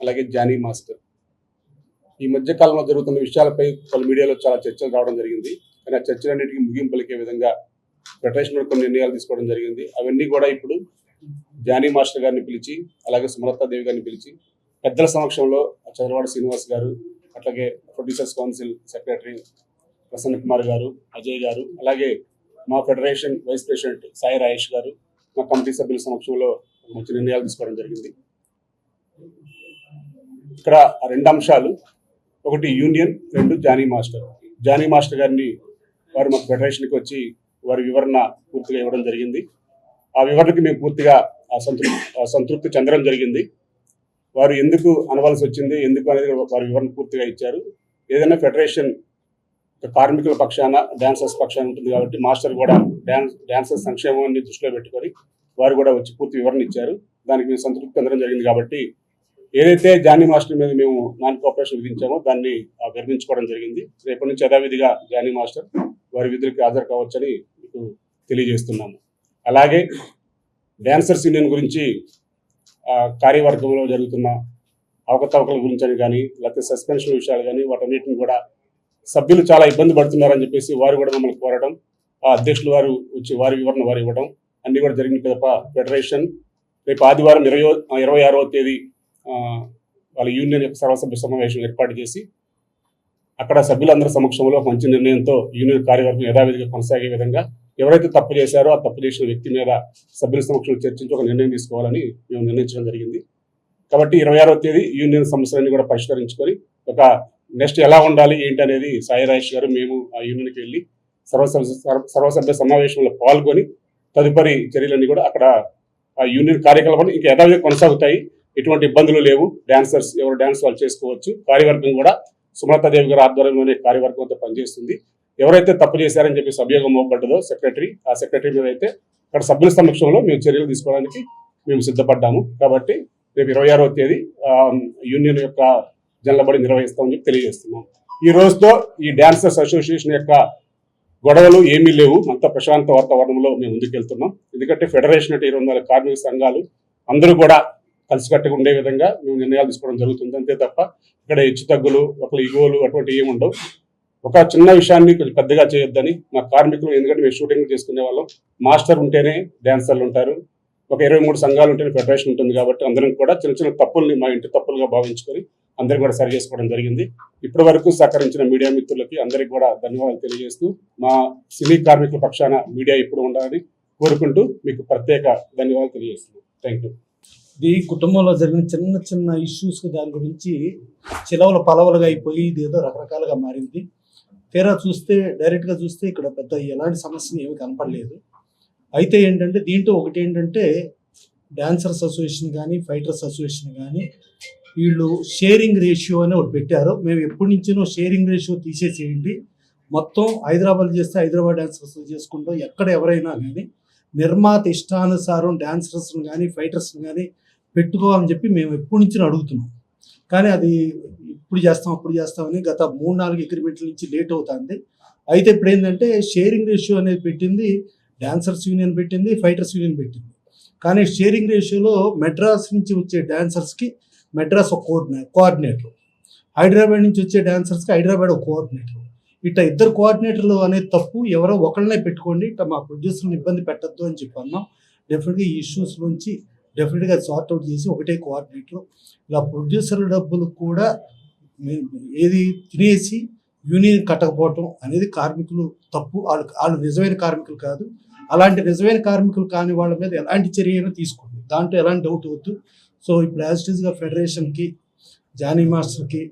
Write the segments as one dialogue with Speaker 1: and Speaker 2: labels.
Speaker 1: అలాగే Johnny master. ఈ మధ్య కాలంలో జరుగుతున్న విషయాలపై పలు మీడియాలో చాలా చర్చలు రావడం జరిగింది. కానీ ఆ చర్చలన్నిటికీ ముగింపు పలికే విధంగా ఫెడరేషన్ కొన్ని నిర్ణయాలు తీసుకోవడం జరిగింది. అవన్నీ కూడా ఇప్పుడు జానీ మాస్టర్ గారిని పిలిచి, అలాగే సుమలతాదేవి గారిని పిలిచి పెద్దల సమక్షంలో చంద్రవాడ శ్రీనివాస్ గారు, అట్లాగే producers council secretary Prasanna Kumar గారు, అజయ్ గారు, అలాగే మా federation vice president Sai Rayesh గారు, మా కమిటీ సభ్యుల సమక్షంలో మంచి నిర్ణయాలు తీసుకోవడం జరిగింది. ఇక్కడ రెండు అంశాలు, ఒకటి యూనియన్, రెండు జానీ మాస్టర్. జానీ మాస్టర్ గారిని వారు మా ఫెడరేషన్కి వచ్చి వారి వివరణ పూర్తిగా ఇవ్వడం జరిగింది. ఆ వివరణకి మేము పూర్తిగా సంతృప్తి చెందడం జరిగింది. వారు ఎందుకు అనవలసి వచ్చింది, ఎందుకు అనేది వారి వివరణ పూర్తిగా ఇచ్చారు. ఏదైనా ఫెడరేషన్ కార్మికుల పక్షాన, డాన్సర్స్ పక్షాన ఉంటుంది కాబట్టి మాస్టర్ కూడా డాన్సర్స్ సంక్షేమాన్ని దృష్టిలో పెట్టుకొని వారు కూడా వచ్చి పూర్తి వివరణ ఇచ్చారు. దానికి మేము సంతృప్తి చెందడం జరిగింది. కాబట్టి ఏదైతే జానీ మాస్టర్ మీద మేము నాన్ కోఆపరేషన్ విధించామో దాన్ని విరమించుకోవడం జరిగింది. రేపటి నుంచి యథావిధిగా జానీ మాస్టర్ వారి విధులకి హాజరు కావచ్చని మీకు తెలియజేస్తున్నాము. అలాగే డాన్సర్స్ యూనియన్ గురించి కార్యవర్గంలో జరుగుతున్న అవకతవకల గురించి అని కానీ, లేకపోతే సస్పెన్షన్ విషయాలు కానీ, వాటన్నిటిని కూడా సభ్యులు చాలా ఇబ్బంది పడుతున్నారని చెప్పేసి వారు కూడా మమ్మల్ని కోరడం, ఆ అధ్యక్షులు వారు వచ్చి వారి వివరణ వారు ఇవ్వడం అన్నీ కూడా జరిగిన తప్ప ఫెడరేషన్ రేపు ఆదివారం 26వ తేదీ వాళ్ళ యూనియన్ యొక్క సర్వసభ్య సమావేశం ఏర్పాటు చేసి అక్కడ సభ్యులందరి సమక్షంలో మంచి నిర్ణయంతో యూనియన్ కార్యవర్గం యథావిధిగా కొనసాగే విధంగా ఎవరైతే తప్పు చేశారో ఆ తప్పు చేసిన వ్యక్తి మీద సభ్యుల సమక్షంలో చర్చించి ఒక నిర్ణయం తీసుకోవాలని మేము నిర్ణయించడం జరిగింది. కాబట్టి 26వ తేదీ యూనియన్ సమస్యలన్నీ కూడా పరిష్కరించుకొని ఒక నెక్స్ట్ ఎలా ఉండాలి ఏంటి అనేది సాయి రాయేష్ గారు మేము ఆ యూనియన్కి వెళ్ళి సర్వసభ్య సమావేశంలో పాల్గొని తదుపరి చర్యలన్నీ కూడా అక్కడ ఆ యూనియన్ కార్యకలాపాలు ఇంకా యథావిధిగా కొనసాగుతాయి. ఎటువంటి ఇబ్బందులు లేవు. డాన్సర్స్ ఎవరు డాన్స్ వాళ్ళు చేసుకోవచ్చు. కార్యవర్గం కూడా సుమలతాదేవి గారి ఆధ్వర్యంలోనే కార్యవర్గంతో పనిచేస్తుంది. ఎవరైతే తప్పు చేశారని చెప్పి అభియోగం మోపబడ్డదో ఆ సెక్రటరీ మీద అయితే అక్కడ సభ్యుల సమక్షంలో మేము చర్యలు తీసుకోవడానికి మేము సిద్ధపడ్డాము. కాబట్టి రేపు 26వ తేదీ యూనియన్ యొక్క జనలబడి నిర్వహిస్తామని చెప్పి తెలియజేస్తున్నాం. ఈ రోజుతో ఈ డాన్సర్స్ అసోసియేషన్ యొక్క గొడవలు ఏమీ లేవు. అంత ప్రశాంత వాతావరణంలో మేము ముందుకెళ్తున్నాం. ఎందుకంటే ఫెడరేషన్ అంటే 24 కార్మిక సంఘాలు అందరూ కూడా కలిసికట్టుగా ఉండే విధంగా మేము నిర్ణయాలు తీసుకోవడం జరుగుతుంది. అంతే తప్ప ఇక్కడ హెచ్చు తగ్గులు, ఒకళ్ళు ఇగోలు అటువంటి ఏమి ఉండవు. ఒక చిన్న విషయాన్ని కొంచెం పెద్దగా చేయొద్దని మా కార్మికులు, ఎందుకంటే మేము షూటింగ్ చేసుకునే వాళ్ళం, మాస్టర్ ఉంటేనే డాన్సర్లు ఉంటారు, ఒక 23 సంఘాలు ఉంటేనే ఫెడరేషన్ ఉంటుంది. కాబట్టి అందరం కూడా చిన్న చిన్న తప్పుల్ని మా ఇంటి తప్పులుగా భావించుకొని అందరూ కూడా సరి చేసుకోవడం జరిగింది. ఇప్పటి వరకు సహకరించిన మీడియా మిత్రులకి అందరికీ కూడా ధన్యవాదాలు తెలియజేస్తూ మా సినీ కార్మికుల పక్షాన మీడియా ఇప్పుడు ఉండాలని కోరుకుంటూ మీకు ప్రత్యేక ధన్యవాదాలు తెలియజేస్తున్నాను. Thank you.
Speaker 2: ఇది కుటుంబంలో జరిగిన చిన్న చిన్న ఇష్యూస్ దాని గురించి చిలవల పలవలుగా అయిపోయి ఇదేదో రకరకాలుగా మారింది. తీరా చూస్తే డైరెక్ట్గా చూస్తే ఇక్కడ పెద్ద ఎలాంటి సమస్యలు ఏమీ కనపడలేదు. అయితే ఏంటంటే దీంట్లో ఒకటి ఏంటంటే డాన్సర్స్ అసోసియేషన్ కానీ ఫైటర్స్ అసోసియేషన్ కానీ వీళ్ళు షేరింగ్ రేషియో అని ఒకటి పెట్టారు. మేము ఎప్పటి నుంచినో షేరింగ్ రేషియో తీసేసేయండి, మొత్తం హైదరాబాద్ చేస్తే హైదరాబాద్ డాన్సర్స్ చేసుకుంటాం, ఎక్కడ ఎవరైనా కానీ నిర్మాత ఇష్టానుసారం డాన్సర్స్ని కానీ ఫైటర్స్ని కానీ పెట్టుకోవాలని చెప్పి మేము ఎప్పటి నుంచి అడుగుతున్నాం. కానీ అది ఇప్పుడు చేస్తామని గత 3-4 అగ్రిమెంట్ల నుంచి లేట్ అవుతుంది. అయితే ఇప్పుడు ఏంటంటే షేరింగ్ రేషియో అనేది పెట్టింది డాన్సర్స్ యూనియన్ పెట్టింది, ఫైటర్స్ యూనియన్ పెట్టింది. కానీ షేరింగ్ రేషియోలో మెడ్రాస్ నుంచి వచ్చే డాన్సర్స్కి మెడ్రాస్ ఒక కోఆర్డినేటర్, హైదరాబాద్ నుంచి వచ్చే డాన్సర్స్కి హైదరాబాద్ ఒక కోఆర్డినేటర్. ఇట్లా 2 కోఆర్డినేటర్లు అనేది తప్పు. ఎవరో ఒకళ్ళనే పెట్టుకోండి, ఇట్లా మా ప్రొడ్యూసర్ని ఇబ్బంది పెట్టద్దు అని చెప్పి అన్నాం. డెఫినెట్గా ఈ ఇష్యూస్ నుంచి డెఫినెట్గా సార్ట్అవుట్ చేసి ఒకటే కోఆర్డినేటర్. ఇలా ప్రొడ్యూసర్ల డబ్బులు కూడా ఏది తినేసి యూనియన్ కట్టకపోవటం అనేది కార్మికులు తప్పు. వాళ్ళు నిజమైన కార్మికులు కాదు. అలాంటి నిజమైన కార్మికులు కాని వాళ్ళ మీద ఎలాంటి చర్య అయినా తీసుకోండి, దాంట్లో ఎలాంటి డౌట్ వద్దు. సో ఇప్పుడు యాజ్ ఇట్ ఈస్గా ఫెడరేషన్కి జానీ మాస్టర్కి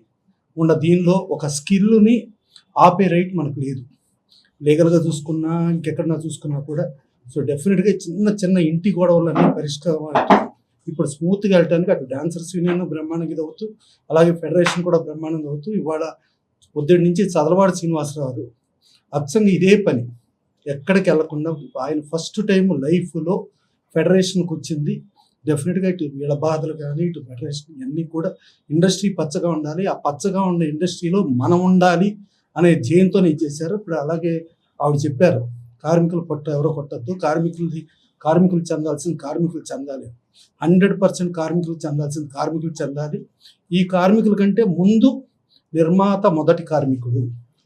Speaker 2: ఉన్న దీనిలో ఒక స్కిల్ని ఆపే రైట్ మనకు లేదు. లీగల్గా చూసుకున్నా ఇంకెక్కడన్నా చూసుకున్నా కూడా. సో డెఫినెట్గా చిన్న ఇంటి గొడవలన్నీ పరిష్కారం ఇప్పుడు స్మూత్గా వెళ్ళడానికి అటు డాన్సర్స్ యూనియన్ బ్రహ్మాండంగా ఇది అవుతూ, అలాగే ఫెడరేషన్ కూడా బ్రహ్మాండంగా అవుతూ, ఇవాళ పొద్దుటి నుంచి చదలవాడ శ్రీనివాసరావు అచ్చంగా ఇదే పని ఎక్కడికి వెళ్లకుండా ఆయన ఫస్ట్ టైం లైఫ్లో ఫెడరేషన్కి వచ్చింది. డెఫినెట్గా ఇటు వీళ్ళ బాధలు కానీ ఇటు ఫెడరేషన్ ఇవన్నీ కూడా ఇండస్ట్రీ పచ్చగా ఉండాలి, ఆ పచ్చగా ఉన్న ఇండస్ట్రీలో మనం ఉండాలి అనే ధ్యేయంతో ఇచ్చేసారు. ఇప్పుడు అలాగే ఆవిడ చెప్పారు, కార్మికులు ఎవరో కొట్టద్దు, కార్మికులది కార్మికులు చెందాల్సింది కార్మికులు చెందాలి. 100% కార్మికులు చెందాల్సింది కార్మికులు చెందాలి. ఈ కార్మికుల కంటే ముందు నిర్మాత మొదటి కార్మికుడు.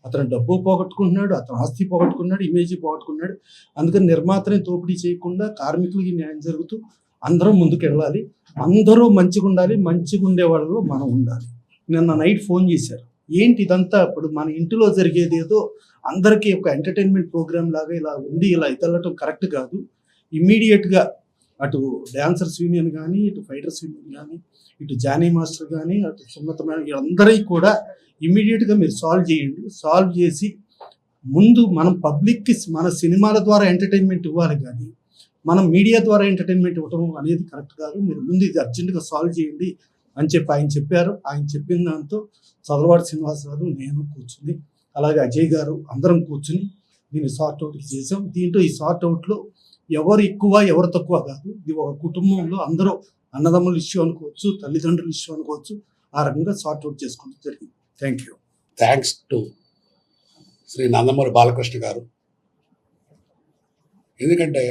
Speaker 2: అతను డబ్బు పోగొట్టుకుంటున్నాడు, అతను ఆస్తి పోగొట్టుకున్నాడు, ఇమేజ్ పోగొట్టుకున్నాడు. అందుకని నిర్మాతని దోపిడీ చేయకుండా కార్మికులకి న్యాయం జరుగుతూ అందరం ముందుకు వెళ్ళాలి. అందరూ మంచిగా ఉండాలి. మంచిగా ఉండే వాళ్ళలో మనం ఉండాలి. నిన్న నైట్ ఫోన్ చేశారు. ఏంటి ఇదంతా? ఇప్పుడు మన ఇంటిలో జరిగేది ఏదో అందరికీ ఒక ఎంటర్టైన్మెంట్ ప్రోగ్రామ్ లాగా ఇలా ఉండి ఇలా ఇతరటం కరెక్ట్ కాదు. ఇమ్మీడియట్గా అటు డాన్సర్స్ యూనియన్ కానీ, ఇటు ఫైటర్స్ యూనియన్ కానీ, ఇటు జానీ మాస్టర్ కానీ, అటు సున్నత వీళ్ళందరికీ కూడా ఇమ్మీడియట్గా మీరు సాల్వ్ చేయండి. సాల్వ్ చేసి ముందు మనం పబ్లిక్కి మన సినిమాల ద్వారా ఎంటర్టైన్మెంట్ ఇవ్వాలి, కానీ మనం మీడియా ద్వారా ఎంటర్టైన్మెంట్ ఇవ్వడం అనేది కరెక్ట్ కాదు. మీరు ముందు ఇది అర్జెంటుగా సాల్వ్ చేయండి అని చెప్పి ఆయన చెప్పారు. ఆయన చెప్పిన దాంతో చదలవాడి శ్రీనివాసరావు, నేను కూర్చుని, అలాగే అజయ్ గారు అందరం కూర్చుని దీన్ని సార్ట్ అవుట్ చేసాం. దీంట్లో ఈ సార్ట్ అవుట్లో ఎవరు ఎక్కువ ఎవరు తక్కువ కాదు. ఇది ఒక కుటుంబంలో అందరూ అన్నదమ్ముల ఇష్యూ అనుకోవచ్చు, తల్లిదండ్రుల ఇష్యూ అనుకోవచ్చు. ఆ రకంగా సార్ట్ అవుట్ చేసుకోవడం జరిగింది. Thank you.
Speaker 3: Thanks to Shri Nandamuri Balakrishna garu. ఎందుకంటే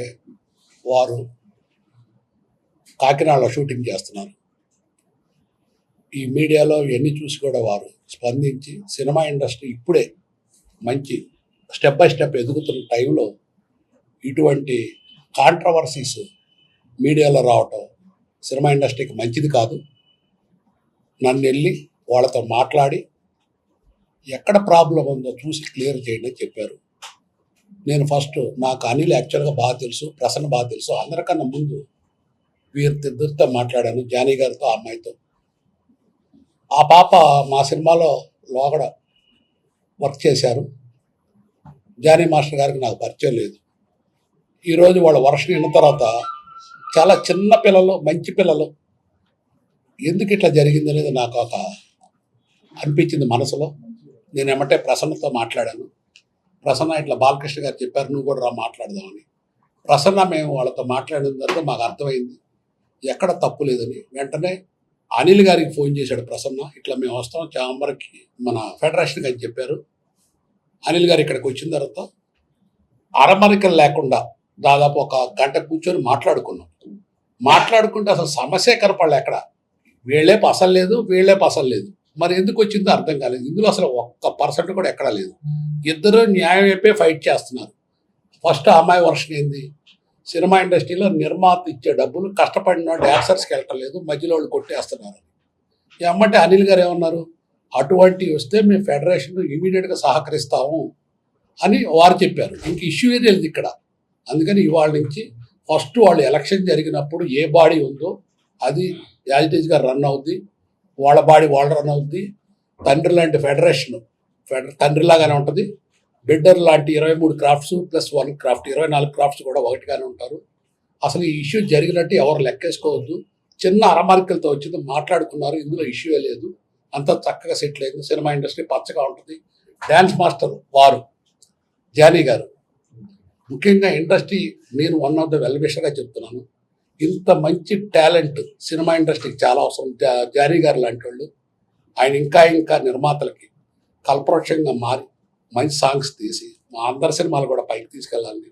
Speaker 3: వారు కాకినాడలో షూటింగ్ చేస్తున్నారు. ఈ మీడియాలో ఇవన్నీ చూసి కూడా వారు స్పందించి సినిమా ఇండస్ట్రీ ఇప్పుడే మంచి స్టెప్ బై స్టెప్ ఎదుగుతున్న టైంలో ఇటువంటి కాంట్రవర్సీస్ మీడియాలో రావటం సినిమా ఇండస్ట్రీకి మంచిది కాదు. నన్ను వెళ్ళి వాళ్ళతో మాట్లాడి ఎక్కడ ప్రాబ్లం ఉందో చూసి క్లియర్ చేయండి అని చెప్పారు. నేను ఫస్ట్ నాకు అనిల్ యాక్చువల్గా బాగా తెలుసు, ప్రసన్న బాగా తెలుసు. అందరికన్నా ముందు వీరిద్దరితో మాట్లాడాను, జానీ గారితో, ఆ అమ్మాయితో. ఆ పాప మా సినిమాలో లోగడ వర్క్ చేశారు. జానీ మాస్టర్ గారికి నాకు పరిచయం లేదు. ఈరోజు వాళ్ళ వర్షం విన్న తర్వాత చాలా చిన్న పిల్లలు, మంచి పిల్లలు, ఎందుకు ఇట్లా జరిగింది అనేది నాకు ఒక అనిపించింది మనసులో. నేను ఏమంటే ప్రసన్నతో మాట్లాడాను. ప్రసన్న ఇట్లా బాలకృష్ణ గారు చెప్పారు, నువ్వు కూడా రా మాట్లాడదామని. ప్రసన్న మేము వాళ్ళతో మాట్లాడిన తర్వాత మాకు అర్థమైంది ఎక్కడ తప్పు లేదని. వెంటనే అనిల్ గారికి ఫోన్ చేశాడు ప్రసన్న, ఇట్లా మేము వస్తాం చాంబర్కి, మన ఫెడరేషన్కి అని చెప్పారు. అనిల్ గారు ఇక్కడికి వచ్చిన తర్వాత అరమరికలు లేకుండా దాదాపు ఒక గంట కూర్చొని మాట్లాడుకున్నాం. మాట్లాడుకుంటే అసలు సమస్య కనపడలే ఎక్కడ. వీళ్ళేపు అసలు లేదు, వీళ్ళేపు అసలు లేదు. మరి ఎందుకు వచ్చిందో అర్థం కాలేదు. ఇందులో అసలు 1% కూడా ఎక్కడా లేదు. ఇద్దరు న్యాయం అయిపోయి ఫైట్ చేస్తున్నారు. ఫస్ట్ అమ్మాయి వర్షన్ ఏంది, సినిమా ఇండస్ట్రీలో నిర్మాత ఇచ్చే డబ్బులు కష్టపడిన డాన్సర్స్కి వెళ్ళటం లేదు, మధ్యలో వాళ్ళు కొట్టేస్తున్నారు. ఏమంటే అనిల్ గారు ఏమన్నారు, అటువంటివి వస్తే మేము ఫెడరేషన్ ఇమీడియట్గా సహకరిస్తాము అని వారు చెప్పారు. ఇంక ఇష్యూ ఏది లేదు ఇక్కడ. అందుకని ఇవాళ నుంచి ఫస్ట్ వాళ్ళు ఎలక్షన్ జరిగినప్పుడు ఏ బాడీ ఉందో అది యాజిటేజ్గా రన్ అవుద్ది, వాళ్ళ బాడీ వాళ్ళు రన్ అవుద్ది. తండ్రి లాంటి ఫెడరేషన్ తండ్రిలాగానే ఉంటుంది. బిడ్డర్ లాంటి 23 క్రాఫ్ట్స్ ప్లస్ 1 క్రాఫ్ట్ 24 క్రాఫ్ట్స్ కూడా ఒకటిగానే ఉంటారు. అసలు ఈ ఇష్యూ జరిగినట్టు ఎవరు లెక్కేసుకోవద్దు. చిన్న అరమరికలతో వచ్చింది, మాట్లాడుకున్నారు, ఇందులో ఇష్యూ లేదు, అంతా చక్కగా సెటిల్ అయింది. సినిమా ఇండస్ట్రీ పచ్చగా ఉంటుంది. డ్యాన్స్ మాస్టర్ వారు జానీ గారు, ముఖ్యంగా ఇండస్ట్రీ నేను వన్ ఆఫ్ ద వెల్విషర్గా చెప్తున్నాను. ఇంత మంచి టాలెంట్ సినిమా ఇండస్ట్రీకి చాలా అవసరం. జానీ గారు లాంటి వాళ్ళు, ఆయన ఇంకా నిర్మాతలకి కల్పవృక్షంగా మారి మంచి సాంగ్స్ తీసి మా అందరి సినిమాలు కూడా పైకి తీసుకెళ్ళాలని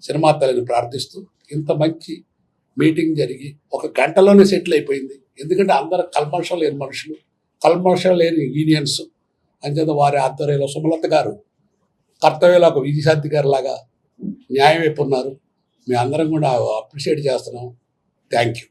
Speaker 3: సినిమా తల్లిని ప్రార్థిస్తూ, ఇంత మంచి మీటింగ్ జరిగి 1 గంటలోనే సెటిల్ అయిపోయింది. ఎందుకంటే అందరూ కల్మషం లేని మనుషులు, కల్మషం లేని యూనియన్స్. అంచేత వారి ఆధ్వర్యంలో సుమలత గారు కర్తవ్యంలో ఒక విజయశాంతి గారి లాగా న్యాయం వైపు ఉన్నారు. మీ అందరం కూడా అప్రిషియేట్ చేస్తున్నాం. Thank you.